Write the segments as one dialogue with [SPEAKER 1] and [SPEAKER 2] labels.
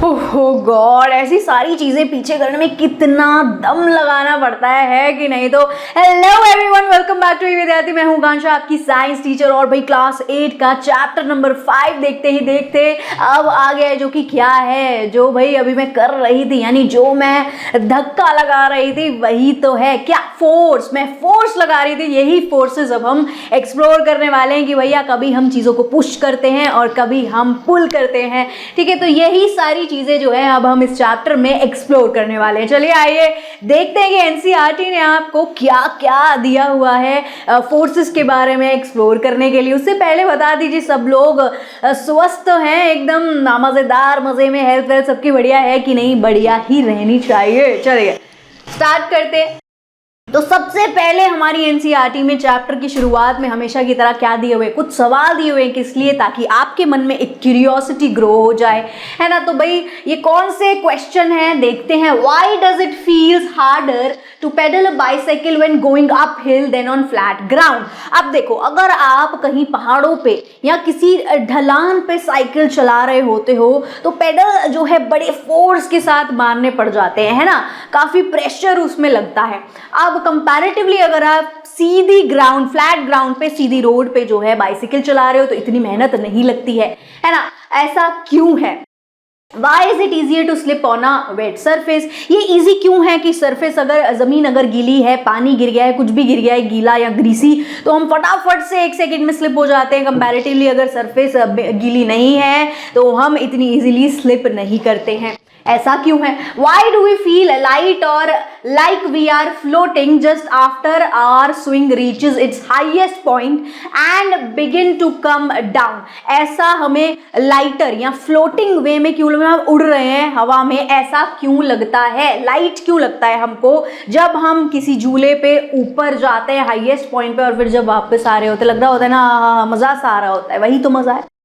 [SPEAKER 1] ओह God, ऐसी सारी चीजें पीछे करने में कितना दम लगाना पड़ता है कि नहीं। तो hello everyone, welcome back to Vidyarthi. मैं हूं कांक्षा, आपकी साइंस टीचर। और भाई क्लास 8 का चैप्टर नंबर 5 देखते ही देखते अब आ गया है, जो कि क्या है, जो भाई अभी मैं कर रही थी, यानी जो मैं धक्का लगा रही थी वही तो है क्या, फोर्स। मैं फोर्स लगा रही थी, यही फोर्सेस अब हम एक्सप्लोर करने वाले हैं कि भैया कभी हम चीज़ों को पुश करते हैं और कभी हम पुल करते हैं। ठीक है, तो यही सारी चीजें जो है अब हम इस चैप्टर में एक्सप्लोर करने वाले हैं। चलिए आइए देखते हैं कि एनसीईआरटी ने आपको क्या क्या दिया हुआ है फोर्सेस के बारे में एक्सप्लोर करने के लिए। उससे पहले बता दीजिए, सब लोग स्वस्थ हैं, एकदम मजेदार, मजे में, हेल्थ वेल्थ सबकी बढ़िया है कि नहीं? बढ़िया ही रहनी चाहिए। चलिए स्टार्ट करते हैं। तो सबसे पहले हमारी एनसीईआरटी में चैप्टर की शुरुआत में हमेशा की तरह क्या दिए हुए, कुछ सवाल दिए हुए हैं, किस लिए, ताकि आपके मन में एक क्यूरियोसिटी ग्रो हो जाए, है ना। तो भाई ये कौन से क्वेश्चन हैं, देखते हैं। Why does it feels harder to pedal a bicycle when going up hill than on flat ground. अब देखो, अगर आप कहीं पहाड़ों पे या किसी ढलान पे साइकिल चला रहे होते हो तो पेडल जो है बड़े फोर्स के साथ मारने पड़ जाते हैं, है ना, काफी प्रेशर उसमें लगता है। अब कंपैरेटिवली अगर आप सीधी ग्राउंड, फ्लैट ग्राउंड पे, सीधी रोड पे जो है बाइसिकल चला रहे हो तो इतनी मेहनत नहीं लगती है ना। ऐसा क्यों है? Why is it easier to slip on a wet surface? ये इजी क्यों है कि सरफेस, अगर जमीन अगर गीली है, पानी गिर गया है, कुछ भी गिर गया है गीला या ग्रीसी, तो हम फटाफट से 1 सेकंड में स्लिप हो जाते हैं। कंपैरेटिवली अगर सरफेस गीली नहीं है तो हम इतनी इजीली स्लिप नहीं करते हैं। ऐसा क्यों है? Why do we feel light or like we are floating just after our swing reaches its highest point and begin to come down? ऐसा हमें लाइटर या फ्लोटिंग वे में क्यों, हम उड़ रहे हैं हवा में, ऐसा क्यों लगता है, लाइट क्यों लगता है हमको जब हम किसी झूले पे ऊपर जाते हैं हाईएस्ट पॉइंट पे, और फिर जब वापस आ रहे होते लग रहा होता है ना, मजा सा आ रहा होता है, वही तो मजा है।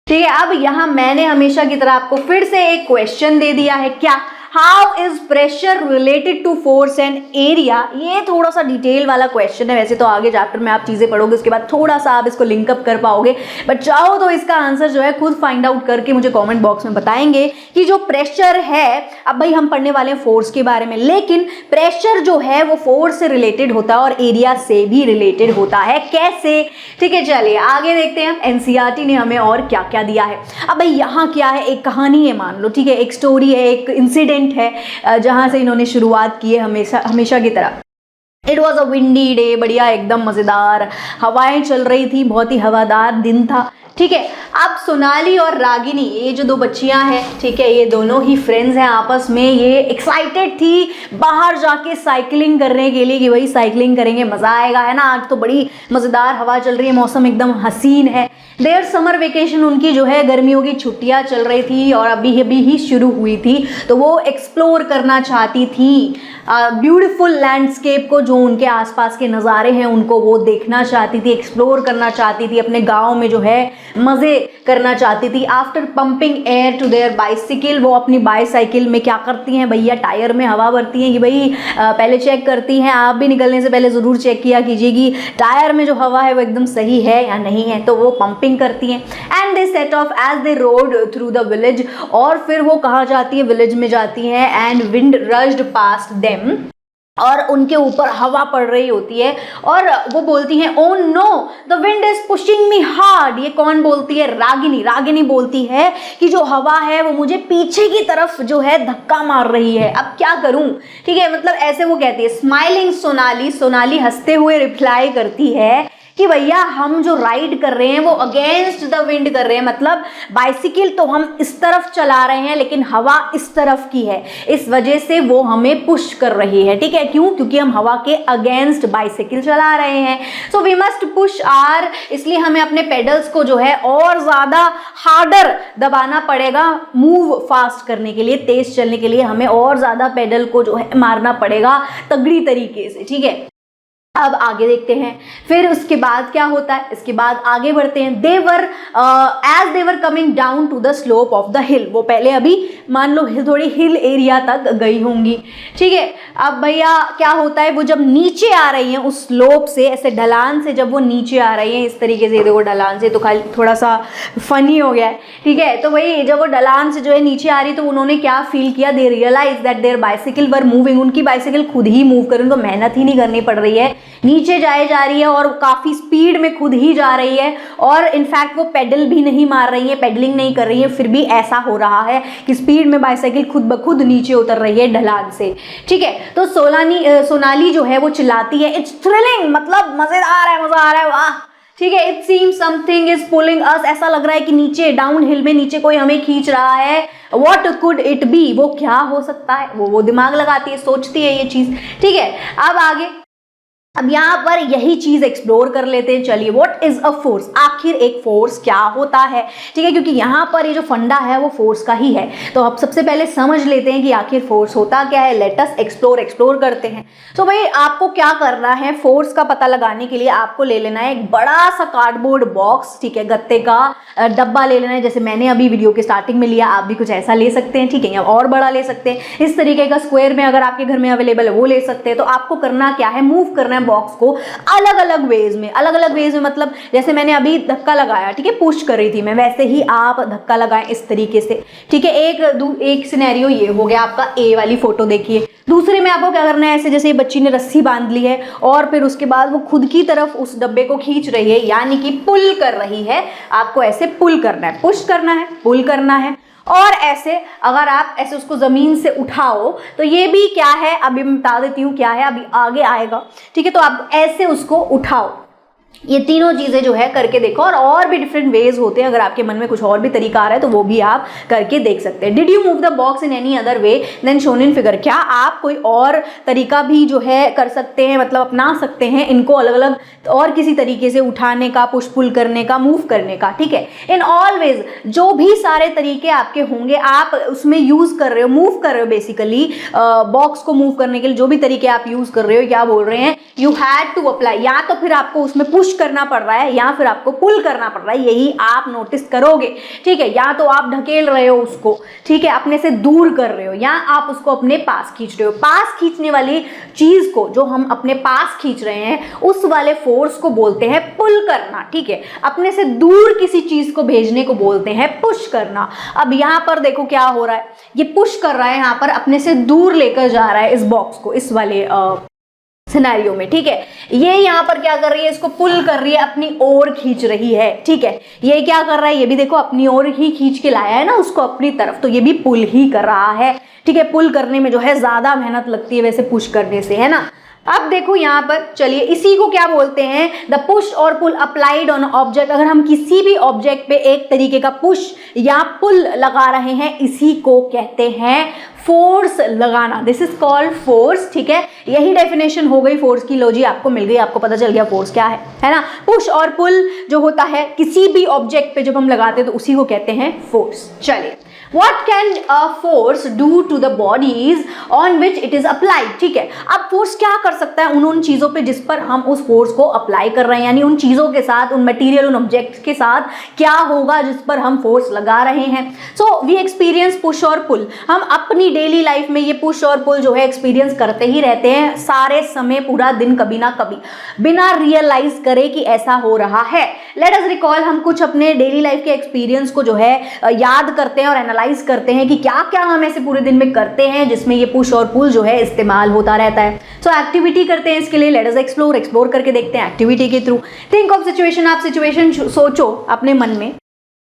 [SPEAKER 1] ठीक है, अब यहाँ मैंने हमेशा की तरह आपको फिर से एक क्वेश्चन दे दिया है। क्या? How is pressure related to force and area? ये थोड़ा सा डिटेल वाला क्वेश्चन है। वैसे तो आगे चैप्टर में आप चीजें पढ़ोगे, उसके बाद थोड़ा सा आप इसको लिंकअप कर पाओगे, बट चाहो तो इसका आंसर जो है खुद फाइंड आउट करके मुझे कमेंट बॉक्स में बताएंगे कि जो प्रेशर है, अब भाई हम पढ़ने वाले हैं फोर्स के बारे में, लेकिन प्रेशर जो है वो फोर्स से रिलेटेड होता है और एरिया से भी रिलेटेड होता है। कैसे? ठीक है, चलिए आगे देखते हैं एनसीईआरटी ने हमें और क्या क्या दिया है। अब भाई यहाँ क्या है, एक कहानी है मान लो, ठीक है, एक स्टोरी है, एक इंसिडेंट है जहां से इन्होंने शुरुआत की है हमेशा की तरह। It was a windy day, बढ़िया एकदम मजेदार हवाएं चल रही थी, बहुत ही हवादार दिन था। ठीक है, अब सोनाली और रागिनी, ये जो दो बच्चियां हैं, ठीक है, ये दोनों ही फ्रेंड्स हैं आपस में। ये एक्साइटेड थी बाहर जाके साइकिलिंग करने के लिए कि भाई साइकिलिंग करेंगे, मजा आएगा, है ना। आज तो बड़ी मजेदार हवा चल रही है, मौसम एकदम हसीन है। देयर समर वेकेशन, उनकी जो है गर्मियों की छुट्टियां चल रही थी और अभी ही शुरू हुई थी, तो वो एक्सप्लोर करना चाहती थी ब्यूटीफुल लैंडस्केप को, जो उनके आसपास के नज़ारे हैं उनको वो देखना चाहती थी, एक्सप्लोर करना चाहती थी, अपने गांव में जो है मज़े करना चाहती थी। After pumping air to their bicycle, वो अपनी बाईसाइकिल में क्या करती हैं भैया, टायर में हवा भरती हैं कि भाई पहले चेक करती हैं, आप भी निकलने से पहले ज़रूर चेक किया कीजिए कि टायर में जो हवा है वो एकदम सही है या नहीं है। तो वो पंपिंग करती हैं and they set off as they rode through the village, और फिर वो कहाँ जाती है, विलेज में जाती हैं। And wind rushed past them, और उनके ऊपर हवा पड़ रही होती है और वो बोलती हैं, oh know the wind is pushing me hard. ये कौन बोलती है? रागिनी। रागिनी बोलती है कि जो हवा है वो मुझे पीछे की तरफ जो है धक्का मार रही है, अब क्या करूं। ठीक है, मतलब ऐसे वो कहती है। स्माइलिंग सोनाली, सोनाली हंसते हुए रिप्लाई करती है कि भैया हम जो राइड कर रहे हैं वो अगेंस्ट द विंड कर रहे हैं, मतलब बाइसिकल तो हम इस तरफ चला रहे हैं लेकिन हवा इस तरफ की है, इस वजह से वो हमें पुश कर रही है। ठीक है, क्यों? क्योंकि हम हवा के अगेंस्ट बाइसिकल चला रहे हैं। So we must push our, इसलिए हमें अपने पेडल्स को जो है और ज़्यादा हार्डर दबाना पड़ेगा मूव फास्ट करने के लिए, तेज चलने के लिए हमें और ज़्यादा पेडल को जो है मारना पड़ेगा तगड़ी तरीके से। ठीक है, अब आगे देखते हैं फिर उसके बाद क्या होता है। इसके बाद आगे बढ़ते हैं। They were as they were coming down to the slope of the hill, वो पहले अभी मान लो थोड़ी हिल एरिया तक गई होंगी। ठीक है, अब भैया क्या होता है, वो जब नीचे आ रही है उस स्लोप से, ऐसे ढलान से जब वो नीचे आ रही है इस तरीके से, देखो ढलान से तो खाली थोड़ा सा फनी हो गया है, ठीक है। तो वही जब वो ढलान से जो है नीचे आ रही, तो उन्होंने क्या फील किया, they realise that their bicycle were moving, उनकी बाइसिकल खुद ही मूव कर, उनको मेहनत ही नहीं करनी पड़ रही है, नीचे जाए जा रही है और काफ़ी स्पीड में खुद ही जा रही है, और इनफैक्ट वो पेडल भी नहीं मार रही है, पेडलिंग नहीं कर रही है, फिर भी ऐसा हो रहा है कि स्पीड में बाइसाइकिल खुद ब खुद नीचे उतर रही है ढलान से, ठीक है। तो सोनाली जो है वो चिल्लाती है, इट्स थ्रिलिंग, मतलब मजेदार है, मजा आ रहा है, वाह, ठीक है। It seems something is pulling us, ऐसा लग रहा है कि नीचे डाउन हिल में नीचे कोई हमें खींच रहा है। व्हाट कुड इट बी, वो क्या हो सकता है, वो दिमाग लगाती है, सोचती है ये चीज, ठीक है। अब आगे, अब यहाँ पर यही चीज एक्सप्लोर कर लेते हैं, चलिए। व्हाट इज अ फोर्स, आखिर एक फोर्स क्या होता है, ठीक है, क्योंकि यहाँ पर ये जो फंडा है वो फोर्स का ही है। तो अब सबसे पहले समझ लेते हैं कि आखिर फोर्स होता क्या है, लेट अस एक्सप्लोर करते हैं। तो भाई आपको क्या करना है, फोर्स का पता लगाने के लिए आपको ले लेना है एक बड़ा सा कार्डबोर्ड बॉक्स, ठीक है, गत्ते का डब्बा ले लेना है, जैसे मैंने अभी वीडियो के स्टार्टिंग में लिया, आप भी कुछ ऐसा ले सकते हैं, ठीक है, या और बड़ा ले सकते हैं, इस तरीके का स्क्वायर में अगर आपके घर में अवेलेबल है वो ले सकते हैं। तो आपको करना क्या है, मूव करना है बॉक्स को अलग अलग वेज में, मतलब जैसे मैंने अभी धक्का लगाया, ठीक है, पुश कर रही थी मैं, वैसे ही आप धक्का लगाएं इस तरीके से, ठीक है। एक सिनेरियो ये हो गया आपका, ए वाली फोटो देखिए। दूसरे में आपको क्या करना है, ऐसे जैसे बच्ची ने रस्सी बांध ली है और फिर उसके बाद वो खुद की तरफ उस डब्बे को खींच रही है, यानी कि पुल कर रही है, आपको ऐसे पुल करना है, पुश करना है, पुल करना है। और ऐसे अगर आप ऐसे उसको जमीन से उठाओ तो ये भी क्या है, अभी मैं बता देती हूँ क्या है, अभी आगे आएगा, ठीक है। तो आप ऐसे उसको उठाओ, ये तीनों चीजें जो है करके देखो, और भी डिफरेंट वेज होते हैं, अगर आपके मन में कुछ और भी तरीका आ रहा है तो वो भी आप करके देख सकते हैं। Did you move the box in any other way than shown in figure, क्या आप कोई और तरीका भी जो है कर सकते हैं, मतलब अपना सकते हैं इनको अलग अलग और किसी तरीके से उठाने का, पुश पुल करने का, मूव करने का, ठीक है। इन ऑल वेज जो भी सारे तरीके आपके होंगे आप उसमें यूज कर रहे हो, मूव कर रहे हो, बेसिकली बॉक्स को मूव करने के लिए जो भी तरीके आप यूज कर रहे हो, क्या बोल रहे हैं, यू हैड टू अप्लाई, या तो फिर आपको उसमें पुश करना पड़ रहा है या फिर आपको पुल करना पड़ रहा है, यही आप नोटिस करोगे, ठीक है। या तो आप ढकेल रहे हो उसको, ठीक है, अपने से दूर कर रहे हो, या आप उसको अपने पास खींच रहे हो। पास खींचने वाली चीज को, जो हम अपने पास खींच रहे हैं, उस वाले फोर्स को बोलते हैं पुल करना, ठीक है। अपने से दूर किसी चीज को भेजने को बोलते हैं पुश करना। अब यहां पर देखो क्या हो रहा है, ये पुश कर रहा है, यहां पर अपने से दूर लेकर जा रहा है इस बॉक्स को, इस वाले सिनेरियो में, ठीक है। ये यहाँ पर क्या कर रही है, इसको पुल कर रही है, अपनी ओर खींच रही है, ठीक है। ये क्या कर रहा है, ये भी देखो अपनी ओर ही खींच के लाया है ना उसको अपनी तरफ, तो ये भी पुल ही कर रहा है, ठीक है। पुल करने में जो है ज्यादा मेहनत लगती है वैसे पुश करने से, है ना। अब देखो यहाँ पर, चलिए, इसी को क्या बोलते हैं, द पुश और पुल अप्लाइड ऑन ऑब्जेक्ट। अगर हम किसी भी ऑब्जेक्ट पे एक तरीके का पुश या पुल लगा रहे हैं, इसी को कहते हैं फोर्स लगाना, दिस इज कॉल्ड फोर्स, ठीक है। यही डेफिनेशन हो गई फोर्स की, लो जी आपको मिल गई, आपको पता चल गया फोर्स क्या है ना। पुश और पुल जो होता है किसी भी ऑब्जेक्ट पे जब हम लगाते हैं तो उसी को कहते हैं फोर्स। चलिए, What can a force do to the bodies on which it is applied, ठीक है। अब फोर्स क्या कर सकता है उन चीजों पे जिस पर हम उस फोर्स को अप्लाई कर रहे हैं, यानी उन चीजों के साथ, उन मटेरियल, उन ऑब्जेक्ट्स के साथ क्या होगा जिस पर हम फोर्स लगा रहे हैं। सो वी एक्सपीरियंस पुश और पुल, हम अपनी डेली लाइफ में ये पुश और पुल जो है एक्सपीरियंस करते ही रहते हैं सारे समय, पूरा दिन, कभी ना कभी, बिना रियलाइज करे कि ऐसा हो रहा है। लेट अस रिकॉल, हम कुछ अपने डेली लाइफ के एक्सपीरियंस को जो है याद करते हैं और एनालाइज करते हैं कि क्या क्या हम ऐसे पूरे दिन में करते हैं जिसमें ये पुश और पुल जो है इस्तेमाल होता रहता है। सो एक्टिविटी करते हैं इसके लिए, लेट अस एक्सप्लोर करके देखते हैं एक्टिविटी के थ्रू। थिंक ऑफ सिचुएशन, आप सिचुएशन सोचो अपने मन में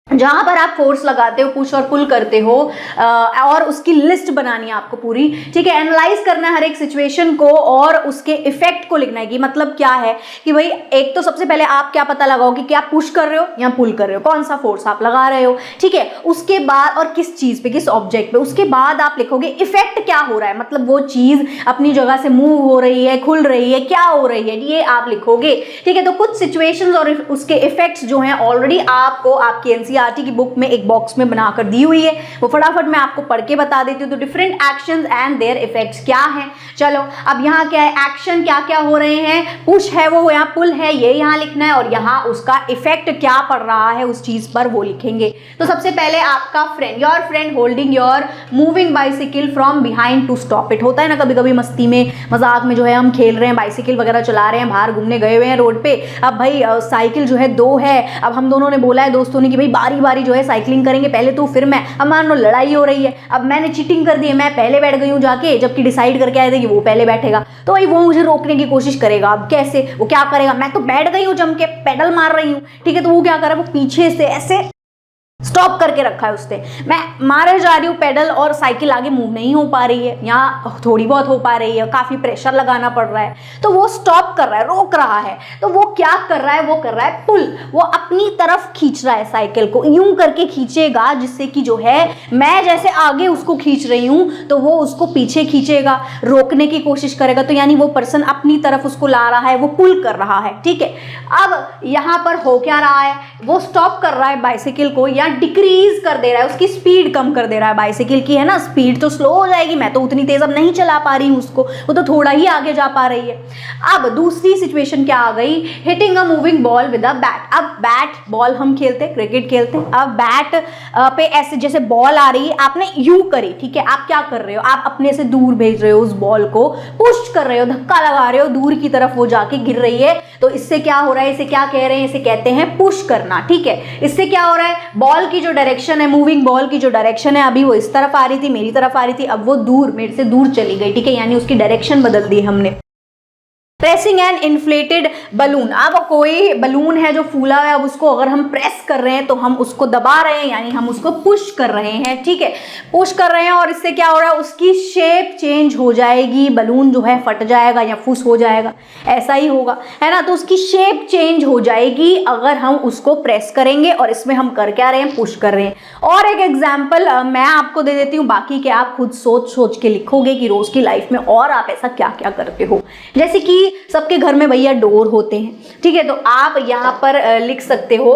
[SPEAKER 1] जहां पर आप फोर्स लगाते हो, पुश और पुल करते हो, और उसकी लिस्ट बनानी है आपको पूरी, ठीक है। एनालाइज करना है हर एक सिचुएशन को और उसके इफेक्ट को लिखना है कि मतलब क्या है कि भाई, एक तो सबसे पहले आप क्या पता लगाओ कि क्या पुश कर रहे हो या पुल कर रहे हो, कौन सा फोर्स आप लगा रहे हो, ठीक है। उसके बाद, और किस चीज पे, किस ऑब्जेक्ट पे, उसके बाद आप लिखोगे इफेक्ट क्या हो रहा है, मतलब वो चीज अपनी जगह से मूव हो रही है, खुल रही है, क्या हो रही है, ये आप लिखोगे, ठीक है। तो कुछ सिचुएशंस और उसके इफेक्ट्स जो हैं ऑलरेडी आपको आपकी एनसीईआरटी की बुक में एक बॉक्स में बनाकर दी हुई है, वो फटाफट मैं आपको पढ़ के बता देती हूँ। तो different actions and there effects क्या हैं। चलो अब यहाँ क्या है, एक्शन क्या क्या हो रहे हैं, पुश है वो यहाँ पुल है, ये यहाँ लिखना है, और यहाँ उसका इफेक्ट क्या पड़ रहा है उस चीज पर वो लिखेंगे। तो सबसे पहले आपका friend, your friend holding your moving bicycle from behind to stop it. होता है ना कभी कभी मस्ती में मजाक में जो है हम खेल रहे हैं, बाइसिकल वगैरह चला रहे हैं, बाहर घूमने गए हुए हैं रोड पे। अब भाई साइकिल जो है दो है, अब हम दोनों ने बोला है दोस्तों ने कि भाई बारी बारी जो है साइकिलिंग करेंगे, पहले तू फिर मैं। अब मान लो लड़ाई हो रही है, अब मैंने चीटिंग कर दी है, मैं पहले बैठ गई हूँ जाके, जबकि डिसाइड करके आए थे कि वो पहले बैठेगा। तो भाई वो मुझे रोकने की कोशिश करेगा। अब कैसे, वो क्या करेगा, मैं तो बैठ गई हूँ जम के, पेडल मार रही हूँ, ठीक है, तो वो क्या कर रहा है, वो पीछे से ऐसे स्टॉप करके रखा है उसने। मैं मारे जा रही हूँ पेडल और साइकिल आगे मूव नहीं हो पा रही है, यहाँ थोड़ी बहुत हो पा रही है, काफ़ी प्रेशर लगाना पड़ रहा है, तो वो स्टॉप कर रहा है, रोक रहा है। तो वो क्या कर रहा है, वो कर रहा है पुल, वो अपनी तरफ खींच रहा है साइकिल को, यूं करके खींचेगा जिससे कि जो है मैं जैसे आगे उसको खींच रही हूँ तो वो उसको पीछे खींचेगा, रोकने की कोशिश करेगा। तो यानी वो पर्सन अपनी तरफ उसको ला रहा है, वो पुल कर रहा है, ठीक है। अब यहाँ पर हो क्या रहा है, वो स्टॉप कर रहा है बाइसिकल को, या डिक्रीज कर दे रहा है, उसकी स्पीड कम कर दे रहा है। बाइसिकल की है ना स्पीड तो स्लो हो जाएगी, मैं तो उतनी तेज अब नहीं चला पा रही हूँ उसको, वो तो थोड़ा ही आगे जा पा रही है। अब दूसरी सिचुएशन क्या आ गई, hitting a moving ball with a bat. अब बैट बॉल हम खेलते हैं, क्रिकेट खेलते हैं, अब बैट पे ऐसे जैसे बॉल आ रही है, आपने यू करी, ठीक है, आप क्या कर रहे हो, आप अपने से दूर भेज रहे हो उस बॉल को, पुश कर रहे हो, धक्का लगा रहे हो, दूर की तरफ वो जाके गिर रही है। तो इससे क्या हो रहा है, इसे क्या कह रहे हैं, इसे कहते हैं पुश करना, ठीक है। इससे क्या हो रहा है, बॉल की जो डायरेक्शन है, मूविंग बॉल की जो डायरेक्शन है, अभी वो इस तरफ आ रही थी, मेरी तरफ आ रही थी, अब वो दूर, मेरे से दूर चली गई, ठीक है, यानी उसकी डायरेक्शन बदल दी हमने। प्रेसिंग एन इन्फ्लेटेड बलून, अब कोई बलून है जो फूला है, अब उसको अगर हम प्रेस कर रहे हैं तो हम उसको दबा रहे हैं, यानी हम उसको पुश कर रहे हैं, ठीक है, पुश कर रहे हैं, और इससे क्या हो रहा है, उसकी शेप चेंज हो जाएगी, बलून जो है फट जाएगा या फुस हो जाएगा, ऐसा ही होगा, है ना। तो उसकी शेप चेंज हो जाएगी अगर हम उसको प्रेस करेंगे, और इसमें हम कर क्या रहे हैं, पुश कर रहे हैं। और एक एग्जाम्पल मैं आपको दे देती हूँ, बाकी के आप खुद सोच सोच के लिखोगे कि रोज की लाइफ में और आप ऐसा क्या क्या करते हो। जैसे कि सबके घर में भैया डोर होते हैं, ठीक है, तो आप यहाँ पर लिख सकते हो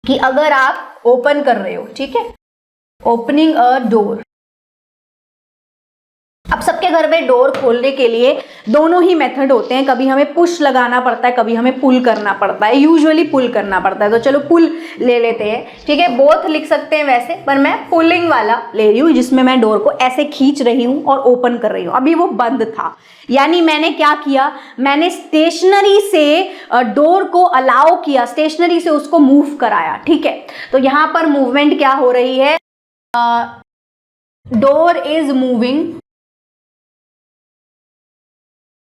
[SPEAKER 1] कि अगर आप ओपन कर रहे हो, ठीक है, ओपनिंग अ डोर। अब सबके घर में डोर खोलने के लिए दोनों ही मेथड होते हैं, कभी हमें पुश लगाना पड़ता है, कभी हमें पुल करना पड़ता है, यूजुअली पुल करना पड़ता है। तो चलो पुल ले लेते हैं, ठीक है, बोथ लिख सकते हैं वैसे, पर मैं पुलिंग वाला ले रही हूँ, जिसमें मैं डोर को ऐसे खींच रही हूँ और ओपन कर रही हूँ। अभी वो बंद था, यानी मैंने क्या किया, मैंने स्टेशनरी से डोर को अलाउ किया, स्टेशनरी से उसको मूव कराया, ठीक है। तो यहाँ पर मूवमेंट क्या हो रही है, door is moving,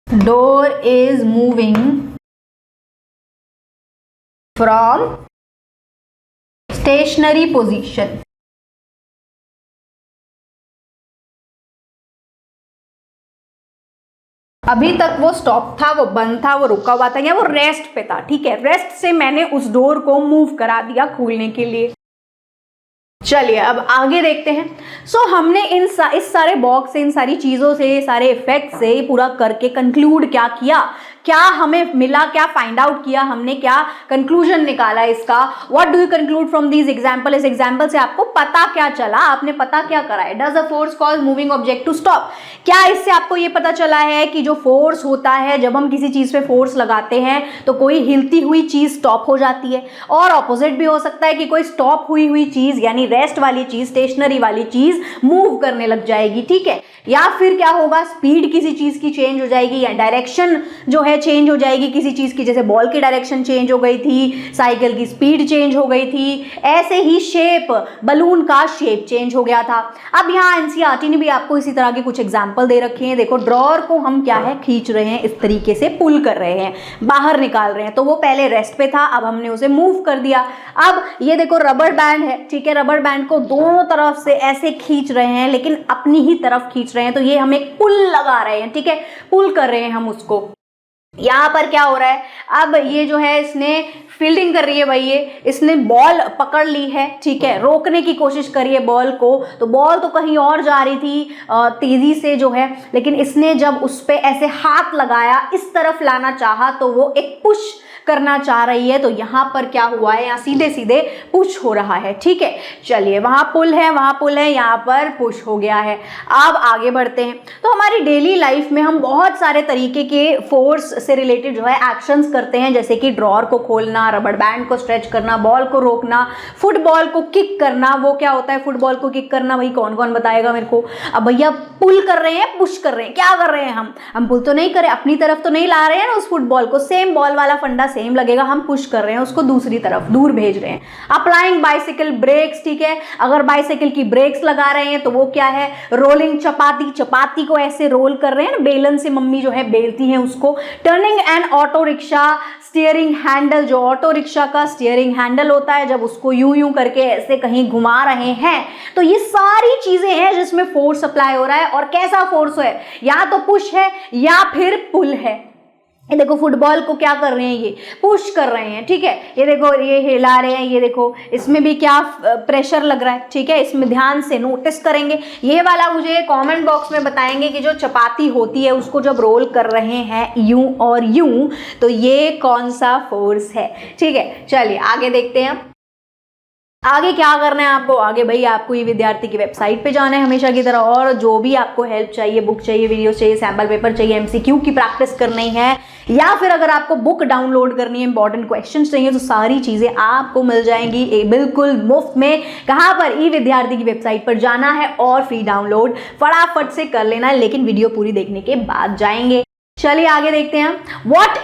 [SPEAKER 1] door is moving from stationary position। अभी तक वो स्टॉप था, वो बंद था, वो रुका हुआ था, या वो रेस्ट पे था, ठीक है, रेस्ट से मैंने उस डोर को मूव करा दिया खोलने के लिए। चलिए अब आगे देखते हैं। हमने इस सारे बॉक्स से, इन सारी चीज़ों से, सारे इफेक्ट से पूरा करके कंक्लूड क्या किया, क्या हमें मिला, क्या फाइंड आउट किया हमने, क्या कंक्लूजन निकाला इसका। What do you conclude from these example, इस एग्जाम्पल से आपको पता क्या चला, आपने पता क्या करा है। Does a force cause moving object to stop, क्या इससे आपको ये पता चला है कि जो फोर्स होता है, जब हम किसी चीज़ पे फोर्स लगाते हैं तो कोई हिलती हुई चीज़ स्टॉप हो जाती है, और ऑपोजिट भी हो सकता है कि कोई स्टॉप हुई चीज़, यानी रेस्ट वाली चीज़, स्टेशनरी वाली चीज़ मूव करने लग जाएगी, ठीक है। या फिर क्या होगा, स्पीड किसी चीज़ की चेंज हो जाएगी, या डायरेक्शन जो है चेंज हो जाएगी किसी चीज़ की, जैसे बॉल की डायरेक्शन चेंज हो गई थी, साइकिल की स्पीड चेंज हो गई थी, ऐसे ही शेप, बलून का शेप चेंज हो गया था। अब यहाँ एनसीईआरटी ने भी आपको इसी तरह के कुछ एग्जाम्पल दे रखे हैं। देखो ड्रॉअर को हम क्या है, खींच रहे हैं, इस तरीके से पुल कर रहे हैं, बाहर निकाल रहे हैं, तो वो पहले रेस्ट पे था, अब हमने उसे मूव कर दिया। अब ये देखो रबर बैंड है, ठीक है, रबर बैंड को दोनों तरफ से ऐसे खींच रहे हैं, लेकिन अपनी ही तरफ खींच रहे हैं, तो ये हम एक पुल लगा रहे हैं, ठीक है, पुल कर रहे हैं हम उसको। यहाँ पर क्या हो रहा है, अब ये जो है इसने फील्डिंग कर रही है भाई, ये इसने बॉल पकड़ ली है, ठीक है, रोकने की कोशिश करी है बॉल को, तो बॉल तो कहीं और जा रही थी तेजी से जो है, लेकिन इसने जब उस पे ऐसे हाथ लगाया, इस तरफ लाना चाहा, तो वो एक पुश करना चाह रही है, तो यहाँ पर क्या हुआ है, यहाँ सीधे सीधे पुश हो रहा है। ठीक है, चलिए वहाँ पुल है, वहाँ पुल है, यहाँ पर पुश हो गया है। अब आगे बढ़ते हैं। तो हमारी डेली लाइफ में हम बहुत सारे तरीके के फोर्स से रिलेटेड जो है एक्शंस करते हैं, जैसे कि ड्रॉअर को खोलना, रबड़ बैंड को स्ट्रेच करना, बॉल को रोकना, फुटबॉल को किक करना। वो क्या होता है फुटबॉल को किक करना, भाई कौन कौन बताएगा मेरे को। अब भैया पुल कर रहे हैं, पुश कर रहे हैं, क्या कर रहे हैं हम पुल तो नहीं कर रहे, अपनी तरफ तो नहीं ला रहे हैं ना उस फुटबॉल को, सेम बॉल वाला फंडा सेम लगेगा, हम पुश कर रहे हैं उसको दूसरी तरफ, दूर भेज रहे हैं। अप्लाइंग बाइसिकल ब्रेक्स, ठीक है, अगर बाइसिकल की ब्रेक्स लगा रहे हैं तो वो क्या है, रोलिंग चपाती, चपाती को ऐसे रोल कर रहे हैं, बेलन से मम्मी जो है बेलती हैं उसको। Turning N auto rickshaw steering handle, जो ऑटो रिक्शा का स्टीयरिंग हैंडल होता है, जब उसको यूं यूं करके ऐसे कहीं घुमा रहे हैं, तो ये सारी चीजें हैं जिसमें फोर्स अप्लाई हो रहा है। और कैसा फोर्स है, या तो पुश है या फिर पुल है। ये देखो फुटबॉल को क्या कर रहे हैं, ये पुश कर रहे हैं। ठीक है, ये देखो ये हिला रहे हैं, ये देखो इसमें भी क्या प्रेशर लग रहा है। ठीक है, इसमें ध्यान से नोटिस करेंगे। ये वाला मुझे कमेंट बॉक्स में बताएंगे कि जो चपाती होती है उसको जब रोल कर रहे हैं यूं और यूं, तो ये कौन सा फोर्स है। ठीक है, चलिए आगे देखते हैं। आगे क्या करना है आपको, आगे भाई आपको ये विद्यार्थी की वेबसाइट पे जाना है हमेशा की तरह, और जो भी आपको हेल्प चाहिए, बुक चाहिए, वीडियो चाहिए, सैम्पल पेपर चाहिए, एमसीक्यू की प्रैक्टिस करनी है, या फिर अगर आपको बुक डाउनलोड करनी है, इंपॉर्टेंट क्वेश्चंस चाहिए, तो सारी चीजें आपको मिल जाएंगी बिल्कुल मुफ्त में। कहाँ पर, ई विद्यार्थी की वेबसाइट पर जाना है और फ्री डाउनलोड फटाफट से कर लेना है, लेकिन वीडियो पूरी देखने के बाद जाएंगे। चलिए आगे देखते हैं। What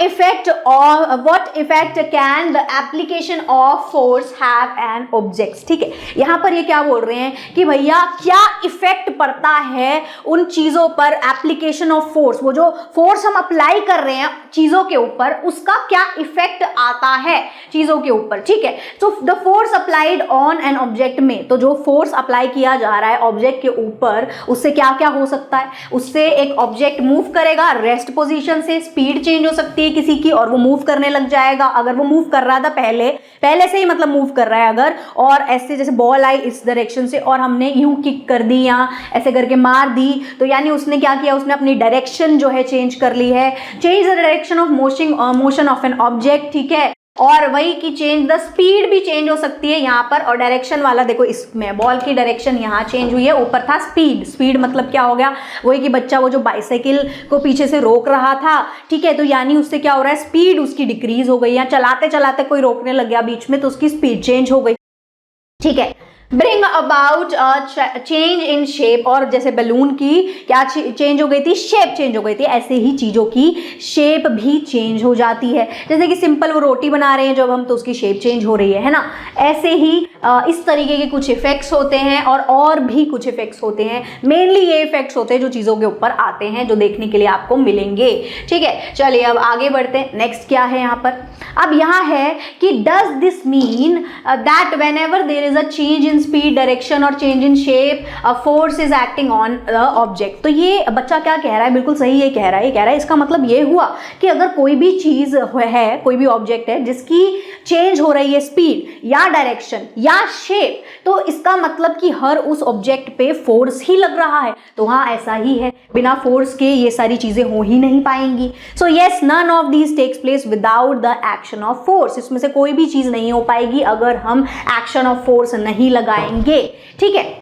[SPEAKER 1] effect can the application of force have an object? ठीक है, यहाँ पर ये क्या बोल रहे हैं कि भैया क्या इफेक्ट पड़ता है उन चीजों पर, एप्लीकेशन ऑफ फोर्स, वो जो फोर्स हम अप्लाई कर रहे हैं चीजों के ऊपर, उसका क्या इफेक्ट आता है चीजों के ऊपर। ठीक है, तो the force applied on an object में, तो जो फोर्स अप्लाई किया जा रहा है ऑब्जेक्ट के ऊपर, उससे क्या क्या हो सकता है। उससे एक ऑब्जेक्ट मूव करेगा, रेस्ट पोजीशन से, स्पीड चेंज हो सकती है किसी की और वो मूव करने लग जाएगा। अगर वो मूव कर रहा था पहले से ही, मतलब मूव कर रहा है अगर, और ऐसे जैसे बॉल आई इस डायरेक्शन से और हमने यूं किक कर दी या ऐसे करके मार दी, तो यानी उसने क्या किया, उसने अपनी डायरेक्शन जो है चेंज कर ली है। Change the direction of motion of an object. ठीक है, और वही की चेंज द स्पीड भी चेंज हो सकती है यहाँ पर। और डायरेक्शन वाला देखो, इसमें बॉल की डायरेक्शन यहाँ चेंज हुई है, ऊपर था स्पीड मतलब क्या हो गया, वही कि बच्चा वो जो बाइसाइकिल को पीछे से रोक रहा था, ठीक है, तो यानी उससे क्या हो रहा है, स्पीड उसकी डिक्रीज हो गई, या चलाते चलाते कोई रोकने लग गया बीच में तो उसकी स्पीड चेंज हो गई। ठीक है, bring about change in shape, और जैसे बैलून की क्या चेंज हो गई थी, शेप चेंज हो गई थी, ऐसे ही चीज़ों की शेप भी चेंज हो जाती है। जैसे कि सिंपल वो रोटी बना रहे हैं जब हम, तो उसकी शेप चेंज हो रही है ना। ऐसे ही इस तरीके के कुछ इफेक्ट्स होते हैं, और भी कुछ इफेक्ट्स होते हैं। मेनली ये इफेक्ट्स होते हैं जो चीज़ों के ऊपर आते हैं, जो देखने के लिए आपको मिलेंगे। ठीक है, चलिए अब आगे बढ़ते हैं। नेक्स्ट क्या है यहाँ पर, अब यहाँ है कि does this mean that whenever there is a change in speed, direction और change in shape, force is acting on the object. तो ये बच्चा क्या कह रहा है, बिल्कुल सही ये कह रहा है। ये कह रहा है इसका मतलब ये हुआ कि अगर कोई भी चीज है, कोई भी ऑब्जेक्ट है जिसकी चेंज हो रही है स्पीड या डायरेक्शन या शेप, तो इसका मतलब कि हर उस ऑब्जेक्ट पे फोर्स ही लग रहा है। तो हाँ, ऐसा ही है, बिना फोर्स के ये सारी चीजें हो ही नहीं पाएंगी। So yes, none of these takes place without the action of force. इसमें से कोई भी चीज नहीं हो पाएगी अगर हम एक्शन ऑफ फोर्स नहीं लगाएंगे। ठीक है,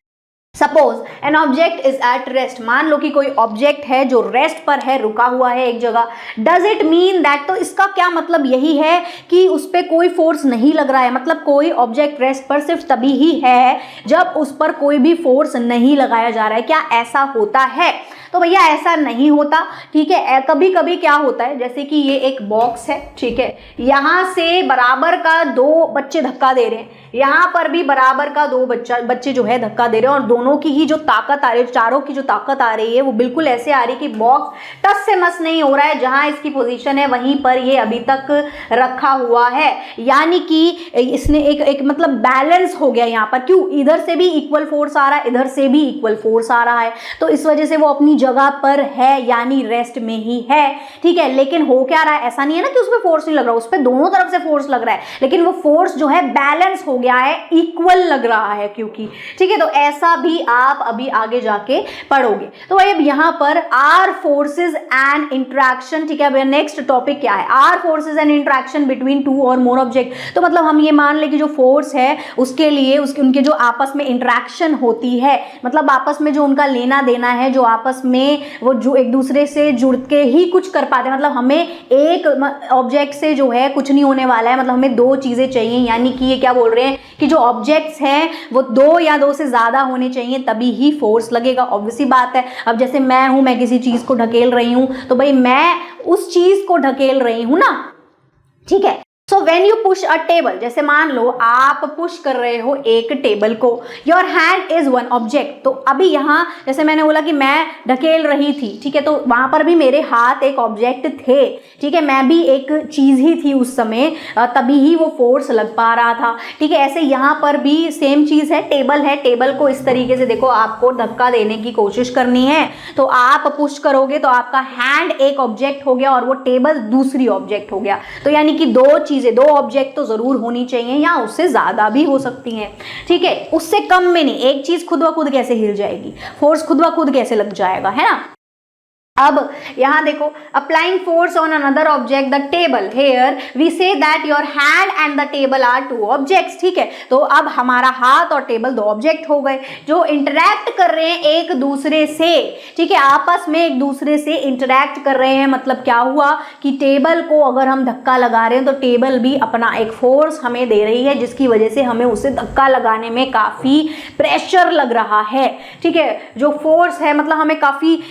[SPEAKER 1] suppose an object is at rest, मान लो कि कोई ऑब्जेक्ट है जो रेस्ट पर है, रुका हुआ है एक जगह। डज इट मीन दैट, तो इसका क्या मतलब यही है कि उस पर कोई फोर्स नहीं लग रहा है। मतलब कोई ऑब्जेक्ट रेस्ट पर सिर्फ तभी ही है जब उस पर कोई भी फोर्स नहीं लगाया जा रहा है। क्या ऐसा होता है? तो भैया ऐसा नहीं होता। ठीक है, कभी कभी क्या होता है, जैसे कि ये एक बॉक्स है, ठीक है, यहाँ से बराबर का दो बच्चे धक्का दे रहे हैं, यहाँ पर भी बराबर का दो बच्चे जो है धक्का दे रहे हैं, और दोनों की ही जो ताकत आ रही है, चारों की जो ताकत आ रही है, वो बिल्कुल ऐसे आ रही है कि बॉक्स टस से मस नहीं हो रहा है। जहाँ इसकी पोजीशन है वहीं पर ये अभी तक रखा हुआ है, यानी कि इसने एक मतलब बैलेंस हो गया यहाँ पर। क्यों? इधर से भी इक्वल फोर्स आ रहा है, इधर से भी इक्वल फोर्स आ रहा है, तो इस वजह से वो अपनी जगह पर है, यानी रेस्ट में ही है। ठीक है, लेकिन हो क्या रहा है, ऐसा नहीं है ना कि उसमें फोर्स नहीं लग रहा, उस पर दोनों तरफ से फोर्स लग रहा है, लेकिन वो फोर्स जो है बैलेंस हो गया है, इक्वल लग रहा है क्योंकि। ठीक है, तो ऐसा भी भी आप अभी आगे जाके पढ़ोगे। तो भाई अब यहाँ पर आर फोर्सेज एंड इंट्रैक्शन, ठीक है, नेक्स्ट टॉपिक क्या है, are forces and interaction between two or more object. तो मतलब हम ये मान ले कि जो फोर्स है उसके लिए उनके जो आपस में इंट्रैक्शन होती है, मतलब आपस में जो उनका लेना देना है, जो आपस में वो जो एक दूसरे से जुड़ के ही कुछ कर पाते हैं, मतलब हमें एक ऑब्जेक्ट से जो है कुछ नहीं होने वाला है, मतलब हमें दो चीजें चाहिए, यानी कि ये क्या बोल रहे हैं कि जो ऑब्जेक्ट्स हैं वो दो या दो से ज्यादा होने चाहिए तभी ही फोर्स लगेगा। ऑब्वियसली बात है। अब जैसे मैं किसी चीज को ढकेल रही हूं तो भाई मैं उस चीज को ढकेल रही हूं ना, ठीक है। So when you push a table, जैसे मान लो आप पुश कर रहे हो एक टेबल को, your hand is one object. तो अभी यहाँ जैसे मैंने बोला कि मैं ढकेल रही थी, ठीक है, तो वहां पर भी मेरे हाथ एक ऑब्जेक्ट थे, ठीक है, मैं भी एक चीज ही थी उस समय, तभी ही वो फोर्स लग पा रहा था, ठीक है। ऐसे यहाँ पर भी सेम चीज है, टेबल है, टेबल को इस तरीके से देखो आपको धक्का देने की कोशिश करनी है, तो आप पुश करोगे तो आपका हैंड एक ऑब्जेक्ट हो गया और वो टेबल दूसरी ऑब्जेक्ट हो गया। तो यानी कि दो ऑब्जेक्ट तो जरूर होनी चाहिए, या उससे ज्यादा भी हो सकती हैं, ठीक है, उससे कम में नहीं। एक चीज खुद ब खुद कैसे हिल जाएगी, फोर्स खुद ब खुद कैसे लग जाएगा, है ना। अब यहां देखो, applying force on another object the table, here we say that your hand and the table are two objects, ठीक है। तो अब हमारा हाथ और टेबल दो ऑब्जेक्ट हो गए जो इंटरैक्ट कर रहे हैं एक दूसरे से, ठीक है, आपस में एक दूसरे से इंटरैक्ट कर रहे हैं। मतलब क्या हुआ कि टेबल को अगर हम धक्का लगा रहे हैं तो टेबल भी अपना एक फोर्स हमें दे रही है, जिसकी वजह से हमें उसे धक्का लगाने में काफी प्रेशर लग रहा है, ठीक है। जो फोर्स है मतलब हमें काफी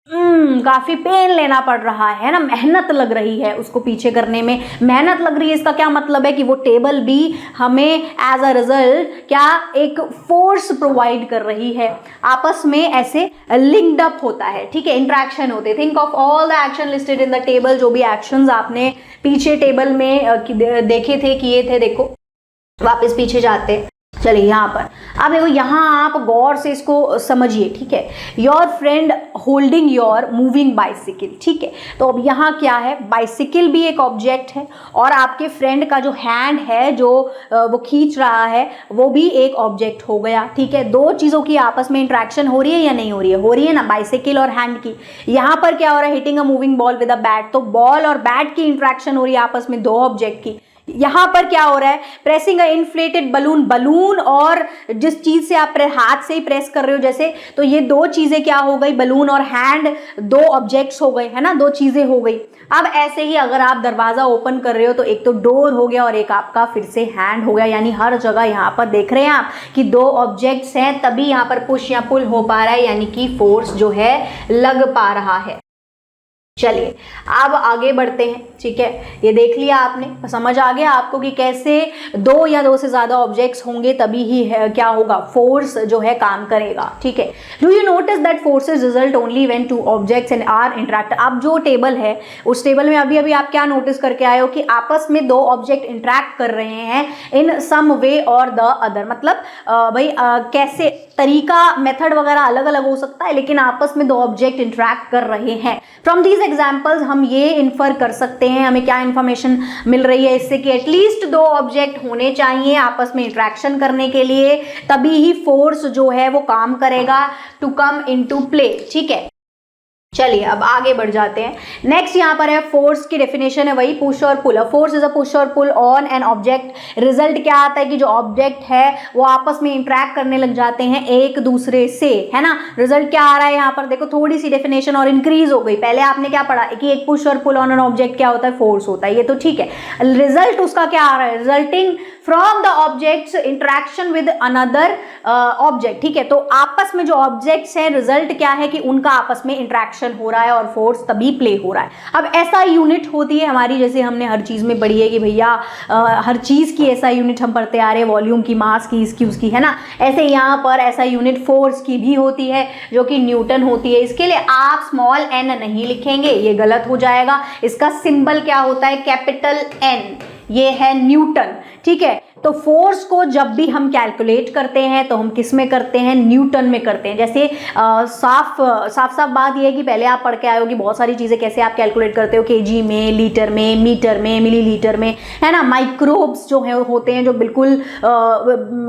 [SPEAKER 1] काफी पेन लेना पड़ रहा है ना, मेहनत लग रही है उसको पीछे करने में, मेहनत लग रही है। इसका क्या मतलब है कि वो टेबल भी हमें एज अ रिजल्ट क्या एक फोर्स प्रोवाइड कर रही है, आपस में ऐसे लिंक्ड अप होता है, ठीक है, इंट्रैक्शन होते। Think of all the action listed in the table, जो भी एक्शंस आपने पीछे टेबल में देखे थे, किए थे, देखो वापस पीछे जाते। चलिए यहाँ पर अब देखो, यहाँ आप गौर से इसको समझिए, ठीक है। Your friend holding your moving bicycle, ठीक है। तो अब यहाँ क्या है, बाइसिकल भी एक ऑब्जेक्ट है और आपके फ्रेंड का जो हैंड है जो वो खींच रहा है वो भी एक ऑब्जेक्ट हो गया, ठीक है। दो चीज़ों की आपस में इंट्रैक्शन हो रही है या नहीं हो रही है, हो रही है ना, बाइसिकल और हैंड की। यहाँ पर क्या हो रहा है, hitting a moving ball with a bat, तो बॉल और बैट की इंट्रैक्शन हो रही है आपस में, दो ऑब्जेक्ट की। यहां पर क्या हो रहा है, प्रेसिंग अ इन्फ्लेटेड बलून, बलून और जिस चीज से आप हाथ से ही प्रेस कर रहे हो जैसे, तो ये दो चीजें क्या हो गई, बलून और हैंड, दो ऑब्जेक्ट्स हो गए, है ना, दो चीजें हो गई। अब ऐसे ही अगर आप दरवाजा ओपन कर रहे हो तो एक तो डोर हो गया और एक आपका फिर से हैंड हो गया, यानी हर जगह यहाँ पर देख रहे हैं आप कि दो ऑब्जेक्ट्स हैं, तभी यहाँ पर पुश या पुल हो पा रहा है, यानी कि फोर्स जो है लग पा रहा है। चलिए अब आगे बढ़ते हैं, ठीक है। ये देख लिया आपने, समझ आ गया आपको कि कैसे दो या दो से ज्यादा ऑब्जेक्ट्स होंगे तभी ही क्या होगा, फोर्स जो है काम करेगा, ठीक है। Do you notice that forces result only when two objects and are interact. अब जो टेबल है उस टेबल में अभी अभी आप क्या नोटिस करके आए हो कि आपस में दो ऑब्जेक्ट इंटरैक्ट कर रहे हैं इन सम वे और द अदर। मतलब भाई कैसे, तरीका, मेथड वगैरह अलग अलग हो सकता है, लेकिन आपस में दो ऑब्जेक्ट इंटरैक्ट कर रहे हैं। फ्रॉम दीज एग्जाम्पल्स हम ये इन्फर कर सकते हैं, हमें क्या इन्फॉर्मेशन मिल रही है इससे, कि एटलीस्ट दो ऑब्जेक्ट होने चाहिए आपस में इंट्रैक्शन करने के लिए, तभी ही फोर्स जो है वो काम करेगा टू कम इनटू प्ले, ठीक है। चलिए अब आगे बढ़ जाते हैं। नेक्स्ट यहाँ पर है फोर्स की डेफिनेशन है वही पुश और pull. Force is a push और पुल ऑन एन ऑब्जेक्ट। रिजल्ट क्या आता है कि जो ऑब्जेक्ट है वो आपस में इंटरैक्ट करने लग जाते हैं एक दूसरे से, है ना। रिजल्ट क्या आ रहा है यहाँ पर देखो, थोड़ी सी डेफिनेशन और इंक्रीज हो गई। पहले आपने क्या पढ़ा कि एक पुश और पुल ऑन एन ऑब्जेक्ट क्या होता है, फोर्स होता है, ये तो ठीक है। रिजल्ट उसका क्या आ रहा है, resulting from the objects interaction with another object, ठीक है। तो आपस में जो ऑब्जेक्ट्स हैं, रिजल्ट क्या है कि उनका आपस में इंटरैक्शन हो रहा है और फोर्स तभी प्ले हो रहा है। अब ऐसा यूनिट होती है हमारी, जैसे हमने हर चीज में पढ़ी है कि भैया हर चीज की ऐसा यूनिट हम पढ़ते आ रहे हैं, वॉल्यूम की, मास की, इसकी उसकी, है ना। ऐसे यहाँ पर ऐसा यूनिट फोर्स की भी होती है जो कि न्यूटन होती है। इसके लिए आप स्मॉल n नहीं लिखेंगे, ये गलत हो जाएगा। इसका सिंबल क्या होता है, कैपिटल N, ये है न्यूटन, ठीक है। तो फोर्स को जब भी हम कैलकुलेट करते हैं तो हम किस में करते हैं, न्यूटन में करते हैं। जैसे साफ बात यह है कि पहले आप पढ़ के आए हो कि बहुत सारी चीज़ें कैसे आप कैलकुलेट करते हो, केजी में, लीटर में, मीटर में, मिलीलीटर में, है ना। माइक्रोब्स जो है होते हैं जो बिल्कुल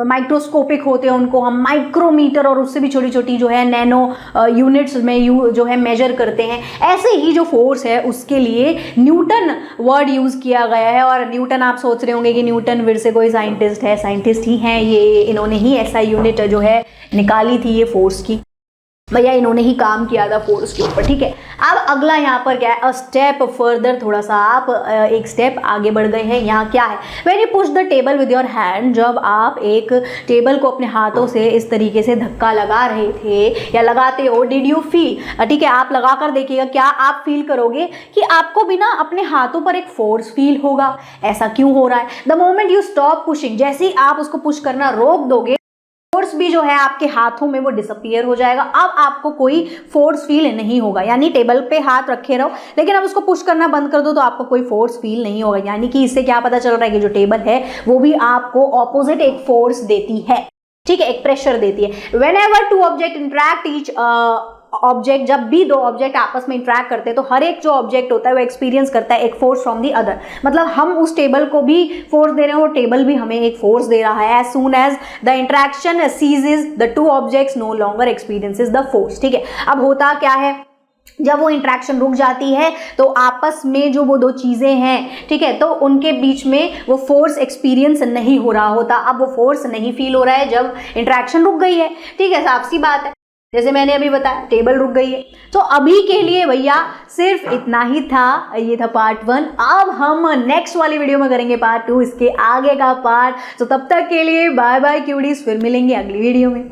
[SPEAKER 1] माइक्रोस्कोपिक होते हैं, उनको हम माइक्रोमीटर और उससे भी छोटी छोटी जो है नैनो यूनिट्स में जो है मेजर करते हैं। ऐसे ही जो फोर्स है उसके लिए न्यूटन वर्ड यूज़ किया गया है। और न्यूटन, आप सोच रहे होंगे कि न्यूटन फिर से कोई साइंटिस्ट है, साइंटिस्ट ही हैं ये, इन्होंने ही ऐसा यूनिट जो है निकाली थी ये फोर्स की, भैया इन्होंने ही काम किया था फोर्स के ऊपर, ठीक है। अब अगला यहाँ पर क्या है, अ स्टेप फर्दर, थोड़ा सा आप एक स्टेप आगे बढ़ गए हैं। यहाँ क्या है, when you push the table with your hand, जब आप एक टेबल को अपने हाथों से इस तरीके से धक्का लगा रहे थे या लगाते हो, डिड यू फील, ठीक है, आप लगा कर देखिएगा, क्या आप फील करोगे कि आपको भी ना अपने हाथों पर एक फोर्स फील होगा। ऐसा क्यों हो रहा है, the moment you stop pushing, जैसे ही आप उसको पुश करना रोक दोगे, फोर्स भी जो है आपके हाथों में वो डिसअपीयर हो जाएगा। अब आपको कोई फोर्स फील नहीं होगा, यानी टेबल पे हाथ रखे रहो लेकिन अब उसको पुश करना बंद कर दो तो आपको कोई फोर्स फील नहीं होगा। यानी कि इससे क्या पता चल रहा है कि जो टेबल है वो भी आपको ऑपोजिट एक फोर्स देती है, ठीक है, एक प्रेशर देती है। Whenever two object interact each object, जब भी दो ऑब्जेक्ट आपस में इंटरैक्ट करते हैं तो हर एक जो ऑब्जेक्ट होता है वो एक्सपीरियंस करता है एक फोर्स फ्रॉम दी अदर। मतलब हम उस टेबल को भी फोर्स दे रहे हैं, वो टेबल भी हमें एक फोर्स दे रहा है। As soon as the interaction ceases the two objects no longer experiences the force, ठीक है। अब होता क्या है, जब वो इंटरेक्शन रुक जाती है तो आपस में जो वो दो चीज़ें हैं, ठीक है, तो उनके बीच में वो फोर्स एक्सपीरियंस नहीं हो रहा होता। अब वो फोर्स नहीं फील हो रहा है जब इंटरेक्शन रुक गई है, ठीक है, साफ सी बात है। जैसे मैंने अभी बताया टेबल रुक गई है। तो अभी के लिए भैया सिर्फ इतना ही था, ये था पार्ट 1। अब हम नेक्स्ट वाली वीडियो में करेंगे पार्ट 2, इसके आगे का पार्ट। तो तब तक के लिए बाय बाय क्यूडीज, फिर मिलेंगे अगली वीडियो में।